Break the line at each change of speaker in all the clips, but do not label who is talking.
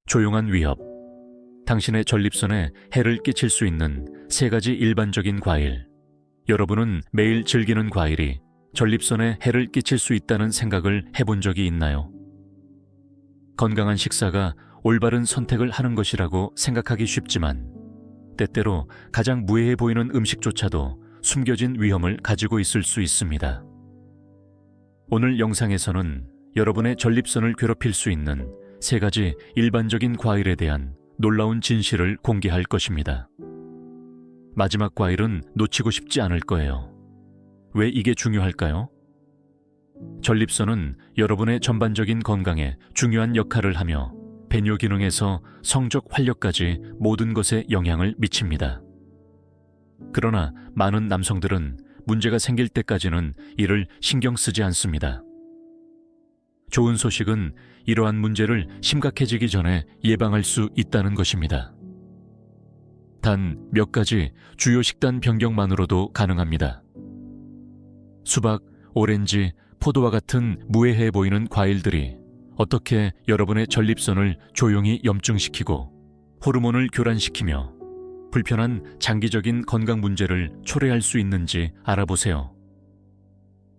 조용한 위협. 당신의 전립선에 해를 끼칠 수 있는 3가지 일반적인 과일. 여러분은 매일 즐기는 과일이 전립선에 해를 끼칠 수 있다는 생각을 해본 적이 있나요? 건강한 식사가 올바른 선택을 하는 것이라고 생각하기 쉽지만 때때로 가장 무해해 보이는 음식조차도 숨겨진 위험을 가지고 있을 수 있습니다. 오늘 영상에서는 여러분의 전립선을 괴롭힐 수 있는 3가지 일반적인 과일에 대한 놀라운 진실을 공개할 것입니다. 마지막 과일은 놓치고 싶지 않을 거예요. 왜 이게 중요할까요? 전립선은 여러분의 전반적인 건강에 중요한 역할을 하며 배뇨 기능에서 성적 활력까지 모든 것에 영향을 미칩니다. 그러나 많은 남성들은 문제가 생길 때까지는 이를 신경 쓰지 않습니다. 좋은 소식은 이러한 문제를 심각해지기 전에 예방할 수 있다는 것입니다. 단 몇 가지 주요 식단 변경만으로도 가능합니다. 수박, 오렌지, 포도와 같은 무해해 보이는 과일들이 어떻게 여러분의 전립선을 조용히 염증시키고 호르몬을 교란시키며 불편한 장기적인 건강 문제를 초래할 수 있는지 알아보세요.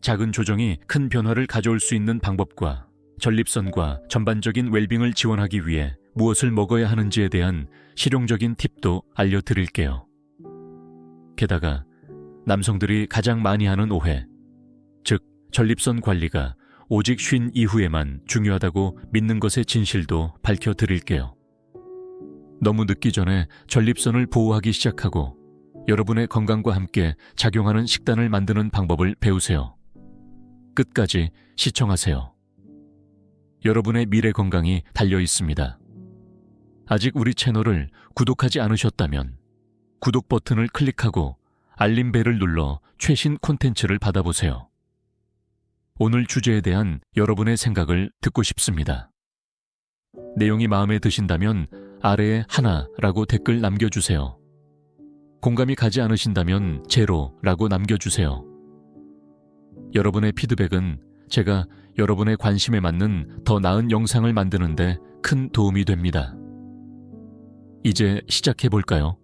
작은 조정이 큰 변화를 가져올 수 있는 방법과 전립선과 전반적인 웰빙을 지원하기 위해 무엇을 먹어야 하는지에 대한 실용적인 팁도 알려드릴게요. 게다가 남성들이 가장 많이 하는 오해, 즉 전립선 관리가 오직 쉰 이후에만 중요하다고 믿는 것의 진실도 밝혀드릴게요. 너무 늦기 전에 전립선을 보호하기 시작하고 여러분의 건강과 함께 작용하는 식단을 만드는 방법을 배우세요. 끝까지 시청하세요. 여러분의 미래 건강이 달려 있습니다. 아직 우리 채널을 구독하지 않으셨다면 구독 버튼을 클릭하고 알림벨을 눌러 최신 콘텐츠를 받아보세요. 오늘 주제에 대한 여러분의 생각을 듣고 싶습니다. 내용이 마음에 드신다면 아래에 하나라고 댓글 남겨주세요. 공감이 가지 않으신다면 제로라고 남겨주세요. 여러분의 피드백은 제가 여러분의 관심에 맞는 더 나은 영상을 만드는 데 큰 도움이 됩니다. 이제 시작해볼까요?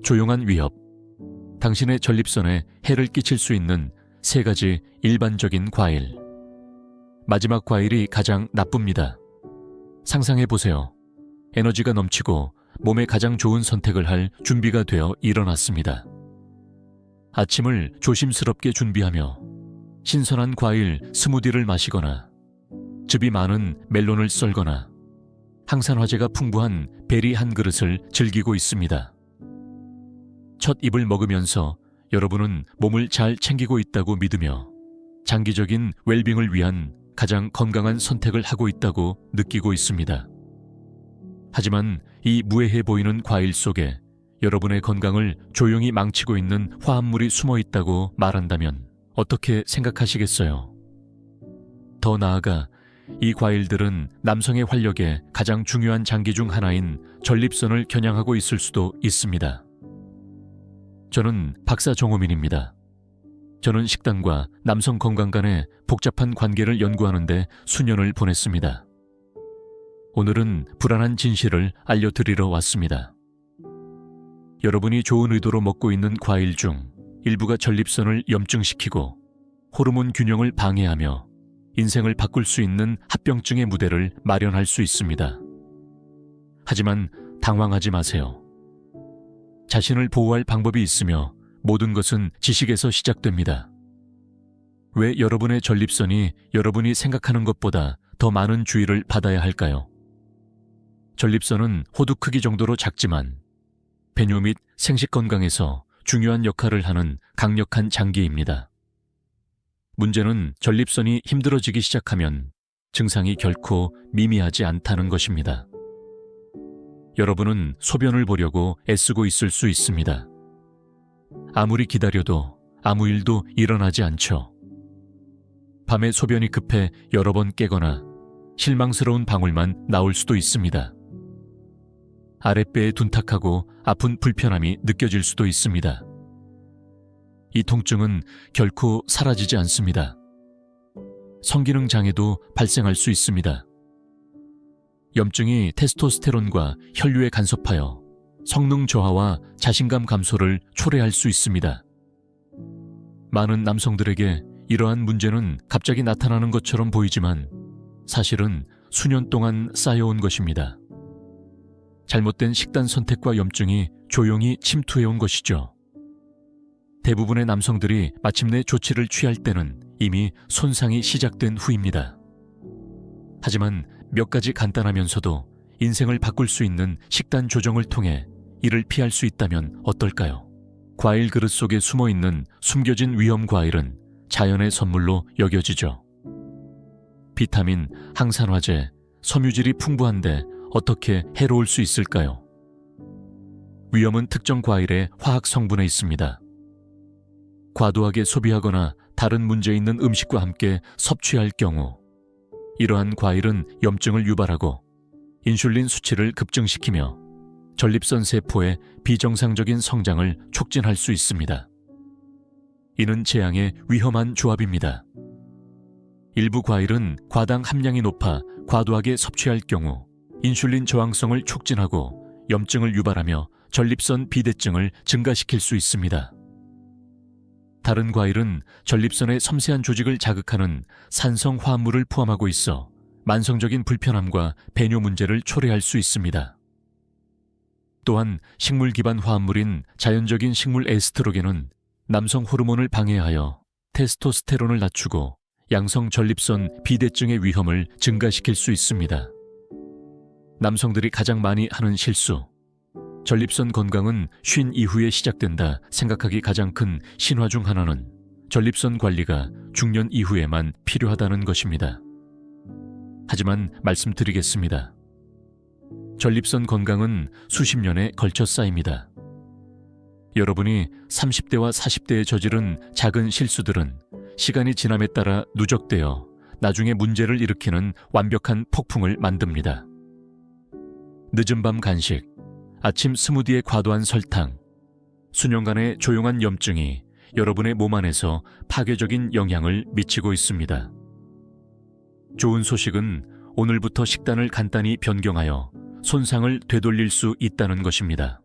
조용한 위협. 당신의 전립선에 해를 끼칠 수 있는 3가지 일반적인 과일. 마지막 과일이 가장 나쁩니다. 상상해보세요. 에너지가 넘치고 몸에 가장 좋은 선택을 할 준비가 되어 일어났습니다. 아침을 조심스럽게 준비하며 신선한 과일 스무디를 마시거나 즙이 많은 멜론을 썰거나 항산화제가 풍부한 베리 한 그릇을 즐기고 있습니다. 첫 입을 먹으면서 여러분은 몸을 잘 챙기고 있다고 믿으며 장기적인 웰빙을 위한 가장 건강한 선택을 하고 있다고 느끼고 있습니다. 하지만 이 무해해 보이는 과일 속에 여러분의 건강을 조용히 망치고 있는 화합물이 숨어 있다고 말한다면 어떻게 생각하시겠어요? 더 나아가 이 과일들은 남성의 활력의 가장 중요한 장기 중 하나인 전립선을 겨냥하고 있을 수도 있습니다. 저는 박사 정호민입니다. 저는 식단과 남성 건강 간의 복잡한 관계를 연구하는 데 수년을 보냈습니다. 오늘은 불안한 진실을 알려드리러 왔습니다. 여러분이 좋은 의도로 먹고 있는 과일 중 일부가 전립선을 염증시키고 호르몬 균형을 방해하며 인생을 바꿀 수 있는 합병증의 무대를 마련할 수 있습니다. 하지만 당황하지 마세요. 자신을 보호할 방법이 있으며 모든 것은 지식에서 시작됩니다. 왜 여러분의 전립선이 여러분이 생각하는 것보다 더 많은 주의를 받아야 할까요? 전립선은 호두 크기 정도로 작지만 배뇨 및 생식 건강에서 중요한 역할을 하는 강력한 장기입니다. 문제는 전립선이 힘들어지기 시작하면 증상이 결코 미미하지 않다는 것입니다. 여러분은 소변을 보려고 애쓰고 있을 수 있습니다. 아무리 기다려도 아무 일도 일어나지 않죠. 밤에 소변이 급해 여러 번 깨거나 실망스러운 방울만 나올 수도 있습니다. 아랫배에 둔탁하고 아픈 불편함이 느껴질 수도 있습니다. 이 통증은 결코 사라지지 않습니다. 성기능 장애도 발생할 수 있습니다. 염증이 테스토스테론과 혈류에 간섭하여 성능 저하와 자신감 감소를 초래할 수 있습니다. 많은 남성들에게 이러한 문제는 갑자기 나타나는 것처럼 보이지만 사실은 수년 동안 쌓여온 것입니다. 잘못된 식단 선택과 염증이 조용히 침투해온 것이죠. 대부분의 남성들이 마침내 조치를 취할 때는 이미 손상이 시작된 후입니다. 하지만 몇 가지 간단하면서도 인생을 바꿀 수 있는 식단 조정을 통해 이를 피할 수 있다면 어떨까요? 과일 그릇 속에 숨어있는 숨겨진 위험 과일은 자연의 선물로 여겨지죠. 비타민, 항산화제, 섬유질이 풍부한데 어떻게 해로울 수 있을까요? 위험은 특정 과일의 화학 성분에 있습니다. 과도하게 소비하거나 다른 문제 있는 음식과 함께 섭취할 경우 이러한 과일은 염증을 유발하고 인슐린 수치를 급증시키며 전립선 세포의 비정상적인 성장을 촉진할 수 있습니다. 이는 재앙의 위험한 조합입니다. 일부 과일은 과당 함량이 높아 과도하게 섭취할 경우 인슐린 저항성을 촉진하고 염증을 유발하며 전립선 비대증을 증가시킬 수 있습니다. 다른 과일은 전립선의 섬세한 조직을 자극하는 산성 화합물을 포함하고 있어 만성적인 불편함과 배뇨 문제를 초래할 수 있습니다. 또한 식물 기반 화합물인 자연적인 식물 에스트로겐은 남성 호르몬을 방해하여 테스토스테론을 낮추고 양성 전립선 비대증의 위험을 증가시킬 수 있습니다. 남성들이 가장 많이 하는 실수, 전립선 건강은 쉰 이후에 시작된다 생각하기 가장 큰 신화 중 하나는 전립선 관리가 중년 이후에만 필요하다는 것입니다. 하지만 말씀드리겠습니다. 전립선 건강은 수십 년에 걸쳐 쌓입니다. 여러분이 30대와 40대에 저지른 작은 실수들은 시간이 지남에 따라 누적되어 나중에 문제를 일으키는 완벽한 폭풍을 만듭니다. 늦은 밤 간식, 아침 스무디의 과도한 설탕, 수년간의 조용한 염증이 여러분의 몸 안에서 파괴적인 영향을 미치고 있습니다. 좋은 소식은 오늘부터 식단을 간단히 변경하여 손상을 되돌릴 수 있다는 것입니다.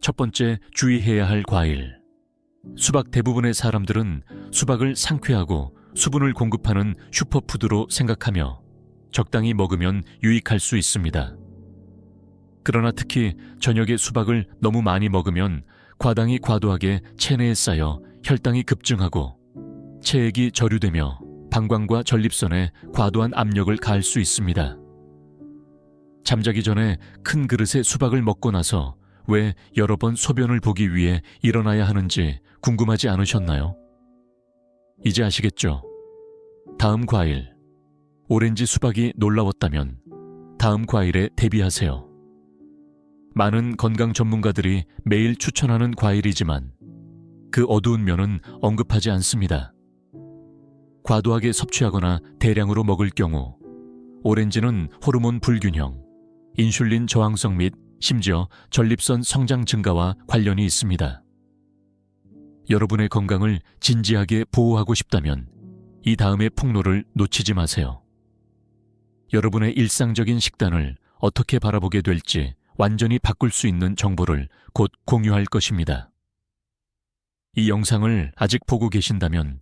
첫 번째 주의해야 할 과일. 수박. 대부분의 사람들은 수박을 상쾌하고 수분을 공급하는 슈퍼푸드로 생각하며 적당히 먹으면 유익할 수 있습니다. 그러나 특히 저녁에 수박을 너무 많이 먹으면 과당이 과도하게 체내에 쌓여 혈당이 급증하고 체액이 저류되며 방광과 전립선에 과도한 압력을 가할 수 있습니다. 잠자기 전에 큰 그릇에 수박을 먹고 나서 왜 여러 번 소변을 보기 위해 일어나야 하는지 궁금하지 않으셨나요? 이제 아시겠죠? 다음 과일. 오렌지 수박이 놀라웠다면 다음 과일에 대비하세요. 많은 건강 전문가들이 매일 추천하는 과일이지만 그 어두운 면은 언급하지 않습니다. 과도하게 섭취하거나 대량으로 먹을 경우 오렌지는 호르몬 불균형, 인슐린 저항성 및 심지어 전립선 성장 증가와 관련이 있습니다. 여러분의 건강을 진지하게 보호하고 싶다면 이 다음의 폭로를 놓치지 마세요. 여러분의 일상적인 식단을 어떻게 바라보게 될지 완전히 바꿀 수 있는 정보를 곧 공유할 것입니다. 이 영상을 아직 보고 계신다면,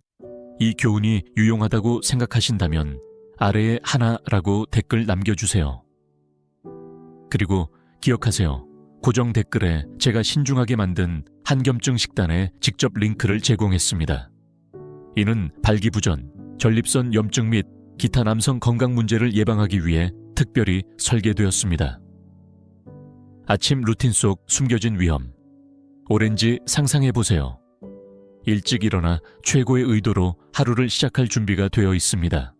이 교훈이 유용하다고 생각하신다면 아래에 하나라고 댓글 남겨주세요. 그리고 기억하세요. 고정 댓글에 제가 신중하게 만든 한겸증 식단에 직접 링크를 제공했습니다. 이는 발기부전, 전립선 염증 및 기타 남성 건강 문제를 예방하기 위해 특별히 설계되었습니다. 아침 루틴 속 숨겨진 위험. 오렌지 상상해보세요. 일찍 일어나 최고의 의도로 하루를 시작할 준비가 되어 있습니다.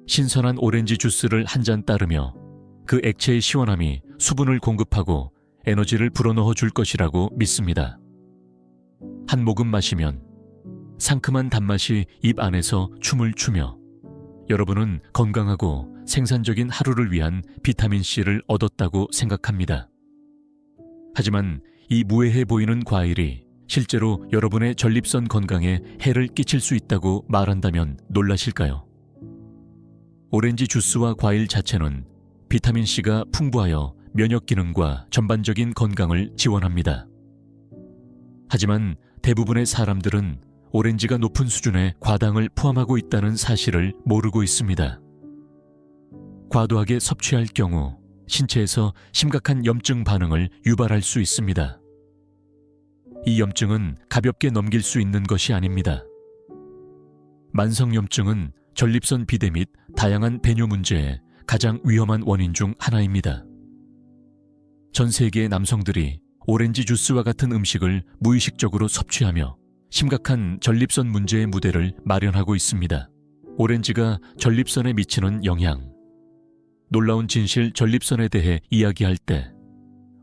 신선한 오렌지 주스를 한 잔 따르며 그 액체의 시원함이 수분을 공급하고 에너지를 불어넣어 줄 것이라고 믿습니다. 한 모금 마시면 상큼한 단맛이 입 안에서 춤을 추며 여러분은 건강하고 생산적인 하루를 위한 비타민C를 얻었다고 생각합니다. 하지만 이 무해해 보이는 과일이 실제로 여러분의 전립선 건강에 해를 끼칠 수 있다고 말한다면 놀라실까요? 오렌지 주스와 과일 자체는 비타민C가 풍부하여 면역 기능과 전반적인 건강을 지원합니다. 하지만 대부분의 사람들은 오렌지가 높은 수준의 과당을 포함하고 있다는 사실을 모르고 있습니다. 과도하게 섭취할 경우 신체에서 심각한 염증 반응을 유발할 수 있습니다. 이 염증은 가볍게 넘길 수 있는 것이 아닙니다. 만성염증은 전립선 비대 및 다양한 배뇨 문제의 가장 위험한 원인 중 하나입니다. 전 세계의 남성들이 오렌지 주스와 같은 음식을 무의식적으로 섭취하며 심각한 전립선 문제의 무대를 마련하고 있습니다. 오렌지가 전립선에 미치는 영향. 놀라운 진실 전립선에 대해 이야기할 때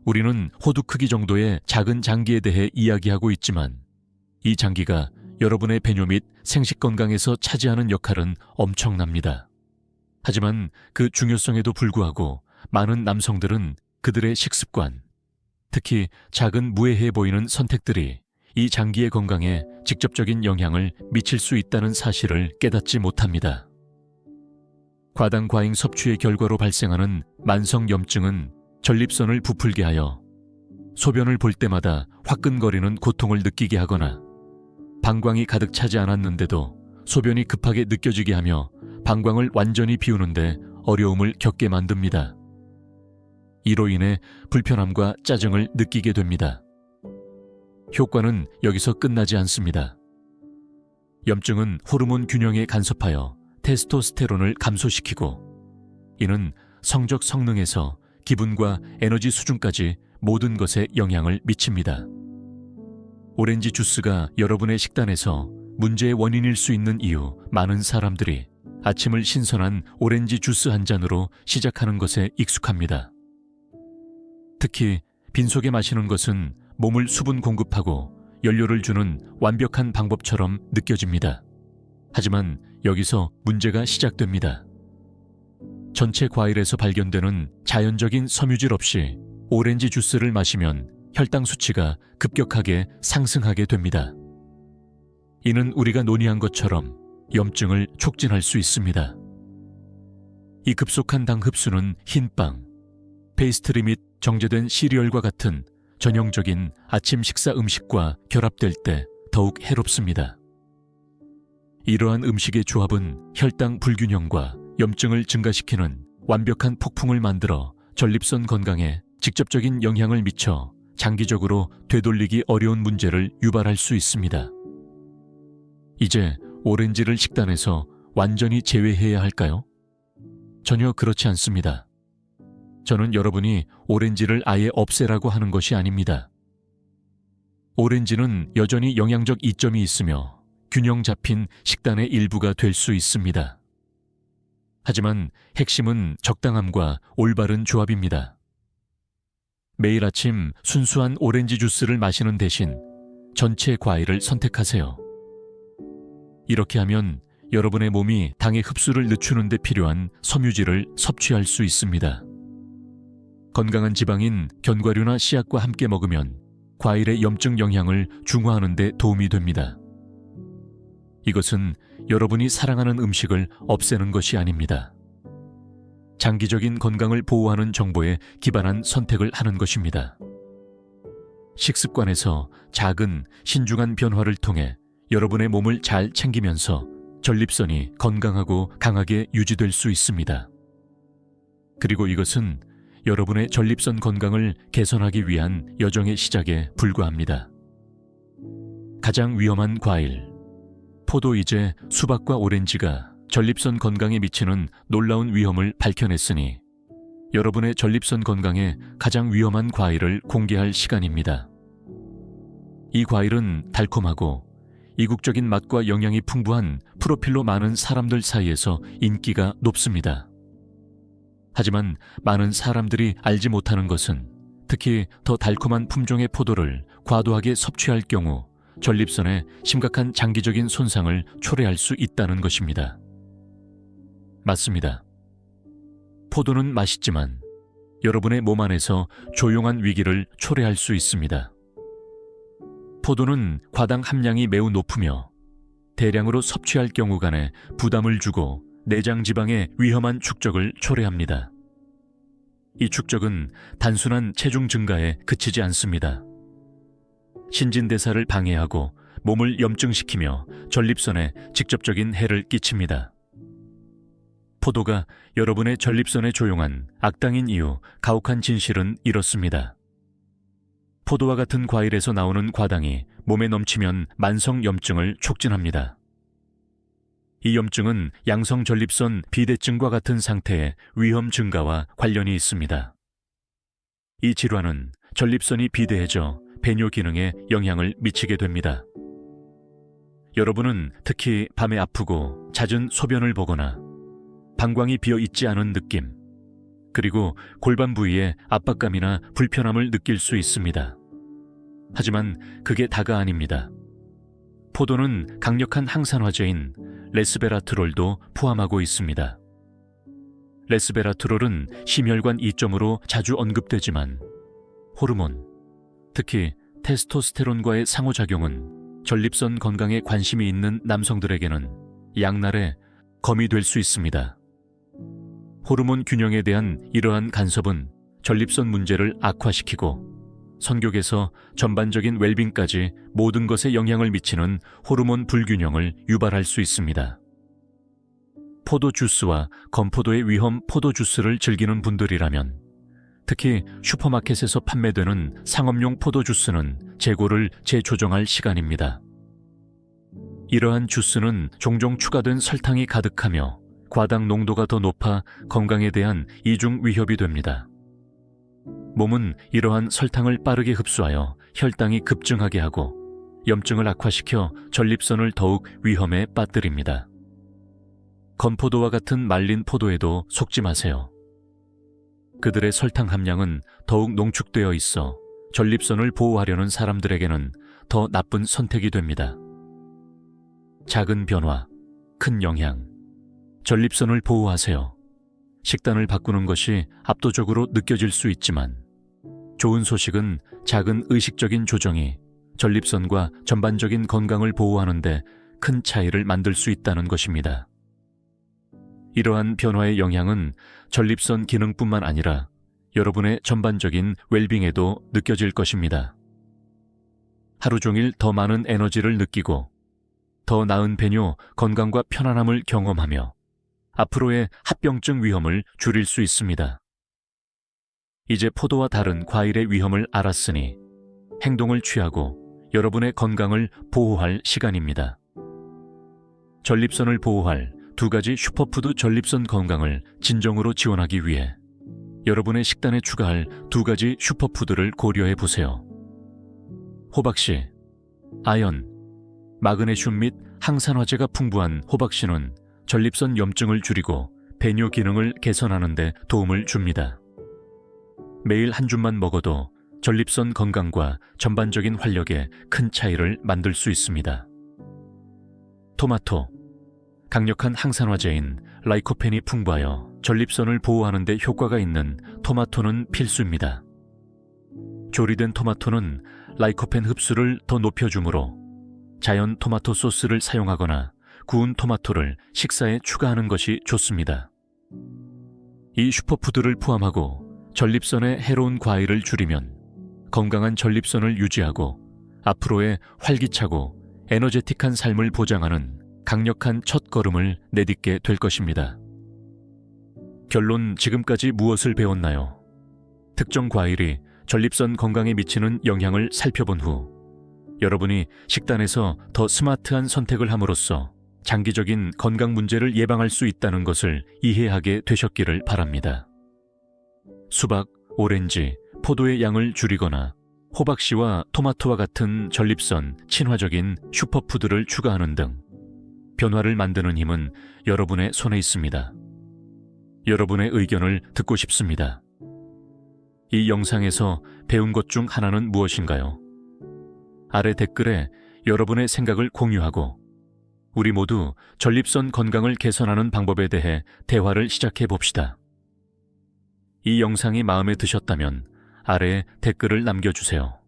우리는 호두 크기 정도의 작은 장기에 대해 이야기하고 있지만 이 장기가 여러분의 배뇨 및 생식 건강에서 차지하는 역할은 엄청납니다. 하지만 그 중요성에도 불구하고 많은 남성들은 그들의 식습관, 특히 작은 무해해 보이는 선택들이 이 장기의 건강에 직접적인 영향을 미칠 수 있다는 사실을 깨닫지 못합니다. 과당 과잉 섭취의 결과로 발생하는 만성염증은 전립선을 부풀게 하여 소변을 볼 때마다 화끈거리는 고통을 느끼게 하거나 방광이 가득 차지 않았는데도 소변이 급하게 느껴지게 하며 방광을 완전히 비우는데 어려움을 겪게 만듭니다. 이로 인해 불편함과 짜증을 느끼게 됩니다. 효과는 여기서 끝나지 않습니다. 염증은 호르몬 균형에 간섭하여 테스토스테론을 감소시키고 이는 성적 성능에서 기분과 에너지 수준까지 모든 것에 영향을 미칩니다. 오렌지 주스가 여러분의 식단에서 문제의 원인일 수 있는 이유, 많은 사람들이 아침을 신선한 오렌지 주스 한 잔으로 시작하는 것에 익숙합니다. 특히 빈속에 마시는 것은 몸을 수분 공급하고 연료를 주는 완벽한 방법처럼 느껴집니다. 하지만 여기서 문제가 시작됩니다. 전체 과일에서 발견되는 자연적인 섬유질 없이 오렌지 주스를 마시면 혈당 수치가 급격하게 상승하게 됩니다. 이는 우리가 논의한 것처럼 염증을 촉진할 수 있습니다. 이 급속한 당 흡수는 흰빵, 페이스트리 및 정제된 시리얼과 같은 전형적인 아침 식사 음식과 결합될 때 더욱 해롭습니다. 이러한 음식의 조합은 혈당 불균형과 염증을 증가시키는 완벽한 폭풍을 만들어 전립선 건강에 직접적인 영향을 미쳐 장기적으로 되돌리기 어려운 문제를 유발할 수 있습니다. 이제 오렌지를 식단에서 완전히 제외해야 할까요? 전혀 그렇지 않습니다. 저는 여러분이 오렌지를 아예 없애라고 하는 것이 아닙니다. 오렌지는 여전히 영양적 이점이 있으며 균형 잡힌 식단의 일부가 될 수 있습니다. 하지만 핵심은 적당함과 올바른 조합입니다. 매일 아침 순수한 오렌지 주스를 마시는 대신 전체 과일을 선택하세요. 이렇게 하면 여러분의 몸이 당의 흡수를 늦추는 데 필요한 섬유질을 섭취할 수 있습니다. 건강한 지방인 견과류나 씨앗과 함께 먹으면 과일의 염증 영향을 중화하는 데 도움이 됩니다. 이것은 여러분이 사랑하는 음식을 없애는 것이 아닙니다. 장기적인 건강을 보호하는 정보에 기반한 선택을 하는 것입니다. 식습관에서 작은 신중한 변화를 통해 여러분의 몸을 잘 챙기면서 전립선이 건강하고 강하게 유지될 수 있습니다. 그리고 이것은 여러분의 전립선 건강을 개선하기 위한 여정의 시작에 불과합니다. 가장 위험한 과일. 포도 이제 수박과 오렌지가 전립선 건강에 미치는 놀라운 위험을 밝혀냈으니 여러분의 전립선 건강에 가장 위험한 과일을 공개할 시간입니다. 이 과일은 달콤하고 이국적인 맛과 영양이 풍부한 프로필로 많은 사람들 사이에서 인기가 높습니다. 하지만 많은 사람들이 알지 못하는 것은 특히 더 달콤한 품종의 포도를 과도하게 섭취할 경우 전립선에 심각한 장기적인 손상을 초래할 수 있다는 것입니다. 맞습니다. 포도는 맛있지만 여러분의 몸 안에서 조용한 위기를 초래할 수 있습니다. 포도는 과당 함량이 매우 높으며 대량으로 섭취할 경우 간에 부담을 주고 내장 지방의 위험한 축적을 초래합니다. 이 축적은 단순한 체중 증가에 그치지 않습니다. 신진대사를 방해하고 몸을 염증시키며 전립선에 직접적인 해를 끼칩니다. 포도가 여러분의 전립선에 조용한 악당인 이유 가혹한 진실은 이렇습니다. 포도와 같은 과일에서 나오는 과당이 몸에 넘치면 만성 염증을 촉진합니다. 이 염증은 양성 전립선 비대증과 같은 상태의 위험 증가와 관련이 있습니다. 이 질환은 전립선이 비대해져 배뇨 기능에 영향을 미치게 됩니다. 여러분은 특히 밤에 아프고 잦은 소변을 보거나 방광이 비어 있지 않은 느낌, 그리고 골반 부위에 압박감이나 불편함을 느낄 수 있습니다. 하지만 그게 다가 아닙니다. 포도는 강력한 항산화제인 레스베라트롤도 포함하고 있습니다. 레스베라트롤은 심혈관 이점으로 자주 언급되지만 호르몬, 특히 테스토스테론과의 상호작용은 전립선 건강에 관심이 있는 남성들에게는 양날의 검이 될 수 있습니다. 호르몬 균형에 대한 이러한 간섭은 전립선 문제를 악화시키고 성욕에서 전반적인 웰빙까지 모든 것에 영향을 미치는 호르몬 불균형을 유발할 수 있습니다. 포도 주스와 건포도의 위험 포도 주스를 즐기는 분들이라면, 특히 슈퍼마켓에서 판매되는 상업용 포도 주스는 재고를 재조정할 시간입니다. 이러한 주스는 종종 추가된 설탕이 가득하며 과당 농도가 더 높아 건강에 대한 이중 위협이 됩니다. 몸은 이러한 설탕을 빠르게 흡수하여 혈당이 급증하게 하고 염증을 악화시켜 전립선을 더욱 위험에 빠뜨립니다. 건포도와 같은 말린 포도에도 속지 마세요. 그들의 설탕 함량은 더욱 농축되어 있어 전립선을 보호하려는 사람들에게는 더 나쁜 선택이 됩니다. 작은 변화, 큰 영향. 전립선을 보호하세요. 식단을 바꾸는 것이 압도적으로 느껴질 수 있지만 좋은 소식은 작은 의식적인 조정이 전립선과 전반적인 건강을 보호하는 데 큰 차이를 만들 수 있다는 것입니다. 이러한 변화의 영향은 전립선 기능뿐만 아니라 여러분의 전반적인 웰빙에도 느껴질 것입니다. 하루 종일 더 많은 에너지를 느끼고 더 나은 배뇨, 건강과 편안함을 경험하며 앞으로의 합병증 위험을 줄일 수 있습니다. 이제 포도와 다른 과일의 위험을 알았으니 행동을 취하고 여러분의 건강을 보호할 시간입니다. 전립선을 보호할 2가지 슈퍼푸드 전립선 건강을 진정으로 지원하기 위해 여러분의 식단에 추가할 2가지 슈퍼푸드를 고려해 보세요. 호박씨, 아연, 마그네슘 및 항산화제가 풍부한 호박씨는 전립선 염증을 줄이고 배뇨 기능을 개선하는 데 도움을 줍니다. 매일 한 줌만 먹어도 전립선 건강과 전반적인 활력에 큰 차이를 만들 수 있습니다. 토마토, 강력한 항산화제인 라이코펜이 풍부하여 전립선을 보호하는 데 효과가 있는 토마토는 필수입니다. 조리된 토마토는 라이코펜 흡수를 더 높여주므로 자연 토마토 소스를 사용하거나 구운 토마토를 식사에 추가하는 것이 좋습니다. 이 슈퍼푸드를 포함하고 전립선의 해로운 과일을 줄이면 건강한 전립선을 유지하고 앞으로의 활기차고 에너제틱한 삶을 보장하는 강력한 첫걸음을 내딛게 될 것입니다. 결론, 지금까지 무엇을 배웠나요? 특정 과일이 전립선 건강에 미치는 영향을 살펴본 후 여러분이 식단에서 더 스마트한 선택을 함으로써 장기적인 건강 문제를 예방할 수 있다는 것을 이해하게 되셨기를 바랍니다. 수박, 오렌지, 포도의 양을 줄이거나 호박씨와 토마토와 같은 전립선 친화적인 슈퍼푸드를 추가하는 등 변화를 만드는 힘은 여러분의 손에 있습니다. 여러분의 의견을 듣고 싶습니다. 이 영상에서 배운 것 중 하나는 무엇인가요? 아래 댓글에 여러분의 생각을 공유하고 우리 모두 전립선 건강을 개선하는 방법에 대해 대화를 시작해 봅시다. 이 영상이 마음에 드셨다면 아래에 댓글을 남겨주세요.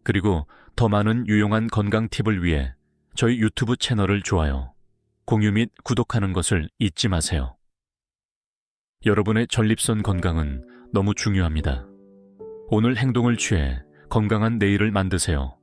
그리고 더 많은 유용한 건강 팁을 위해 저희 유튜브 채널을 좋아요, 공유 및 구독하는 것을 잊지 마세요. 여러분의 전립선 건강은 너무 중요합니다. 오늘 행동을 취해 건강한 내일을 만드세요.